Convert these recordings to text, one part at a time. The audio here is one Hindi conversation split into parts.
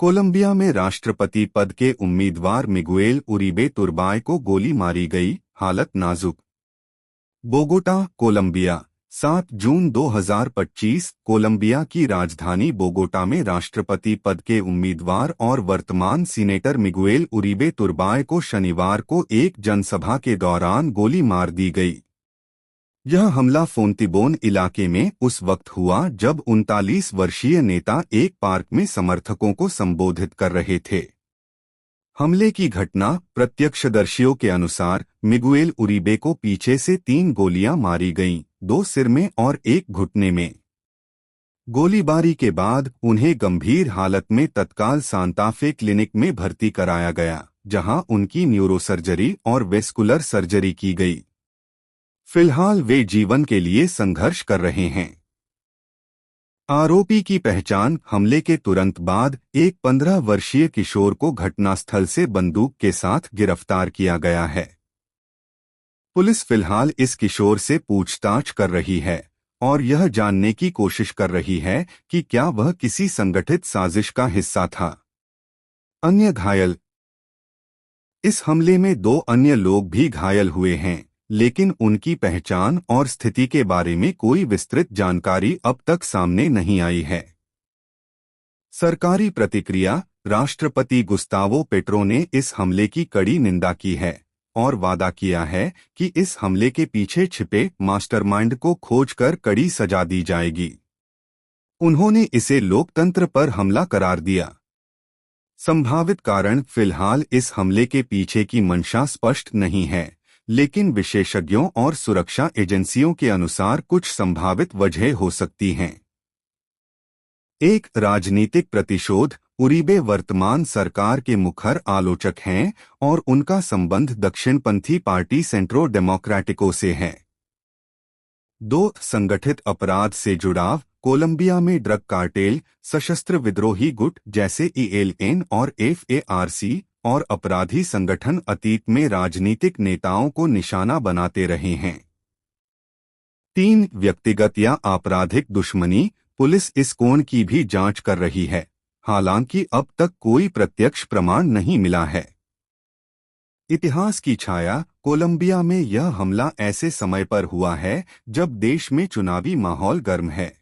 कोलंबिया में राष्ट्रपति पद के उम्मीदवार मिगुएल उरीबे तुर्बाए को गोली मारी गई, हालत नाजुक। Bogota, Colombia. 7 जून 2025 कोलंबिया की राजधानी बोगोटा में राष्ट्रपति पद के उम्मीदवार और वर्तमान सीनेटर मिगुएल उरीबे तुर्बाए को शनिवार को एक जनसभा के दौरान गोली मार दी गई। यह हमला फोंतिबोन इलाके में उस वक्त हुआ जब 39 वर्षीय नेता एक पार्क में समर्थकों को संबोधित कर रहे थे। हमले की घटना प्रत्यक्षदर्शियों के अनुसार मिगुएल उरीबे को पीछे से 3 गोलियां मारी गईं, 2 सिर में और 1 घुटने में। गोलीबारी के बाद उन्हें गंभीर हालत में तत्काल सांता फे क्लिनिक में भर्ती कराया गया, जहां उनकी न्यूरोसर्जरी और वेस्कुलर सर्जरी की गई। फिलहाल वे जीवन के लिए संघर्ष कर रहे हैं। आरोपी की पहचान हमले के तुरंत बाद एक 15 वर्षीय किशोर को घटनास्थल से बंदूक के साथ गिरफ्तार किया गया है। पुलिस फिलहाल इस किशोर से पूछताछ कर रही है और यह जानने की कोशिश कर रही है कि क्या वह किसी संगठित साजिश का हिस्सा था। अन्य घायल। इस हमले में 2 अन्य लोग भी घायल हुए हैं, लेकिन उनकी पहचान और स्थिति के बारे में कोई विस्तृत जानकारी अब तक सामने नहीं आई है। सरकारी प्रतिक्रिया। राष्ट्रपति गुस्तावो पेट्रो ने इस हमले की कड़ी निंदा की है और वादा किया है कि इस हमले के पीछे छिपे मास्टरमाइंड को खोजकर कड़ी सजा दी जाएगी। उन्होंने इसे लोकतंत्र पर हमला करार दिया। संभावित कारण। फिलहाल इस हमले के पीछे की मंशा स्पष्ट नहीं है, लेकिन विशेषज्ञों और सुरक्षा एजेंसियों के अनुसार कुछ संभावित वजह हो सकती हैं। 1. राजनीतिक प्रतिशोध। उरीबे वर्तमान सरकार के मुखर आलोचक हैं और उनका संबंध दक्षिणपंथी पार्टी सेंट्रो डेमोक्रेटिको से है। 2. संगठित अपराध से जुड़ाव। कोलंबिया में ड्रग कार्टेल, सशस्त्र विद्रोही गुट जैसे ELN और FARC और अपराधी संगठन अतीत में राजनीतिक नेताओं को निशाना बनाते रहे हैं। 3. व्यक्तिगत या आपराधिक दुश्मनी। पुलिस इस कोण की भी जांच कर रही है, हालांकि अब तक कोई प्रत्यक्ष प्रमाण नहीं मिला है। इतिहास की छाया। कोलंबिया में यह हमला ऐसे समय पर हुआ है जब देश में चुनावी माहौल गर्म है।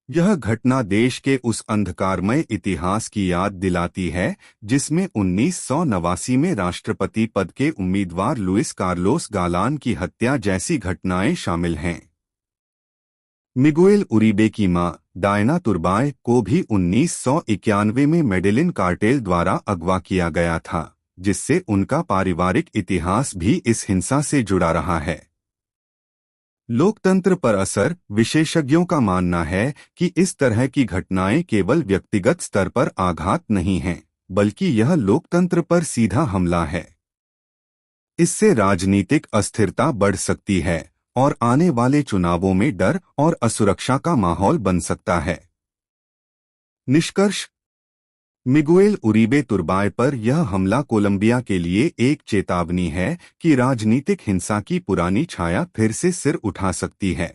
यह घटना देश के उस अंधकारमय इतिहास की याद दिलाती है जिसमें 1989 में राष्ट्रपति पद के उम्मीदवार लुइस कार्लोस गालान की हत्या जैसी घटनाएं शामिल हैं। मिगुएल उरीबे की मां डायना तुर्बाए को भी 1991 में मेडेलिन कार्टेल द्वारा अगवा किया गया था, जिससे उनका पारिवारिक इतिहास भी इस हिंसा से जुड़ा रहा है। लोकतंत्र पर असर। विशेषज्ञों का मानना है कि इस तरह की घटनाएं केवल व्यक्तिगत स्तर पर आघात नहीं हैं, बल्कि यह लोकतंत्र पर सीधा हमला है। इससे राजनीतिक अस्थिरता बढ़ सकती है और आने वाले चुनावों में डर और असुरक्षा का माहौल बन सकता है। निष्कर्ष। मिगुएल उरीबे तुर्बाए पर यह हमला कोलंबिया के लिए एक चेतावनी है कि राजनीतिक हिंसा की पुरानी छाया फिर से सिर उठा सकती है।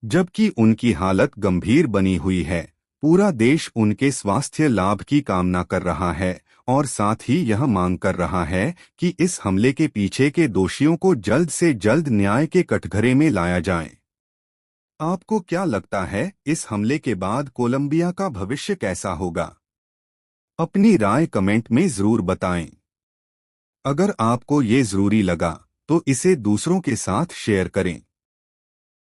जबकि उनकी हालत गंभीर बनी हुई है, पूरा देश उनके स्वास्थ्य लाभ की कामना कर रहा है और साथ ही यह मांग कर रहा है कि इस हमले के पीछे के दोषियों को जल्द से जल्द न्याय के कटघरे में लाया जाए। आपको क्या लगता है, इस हमले के बाद कोलंबिया का भविष्य कैसा होगा? अपनी राय कमेंट में जरूर बताएं। अगर आपको ये जरूरी लगा तो इसे दूसरों के साथ शेयर करें।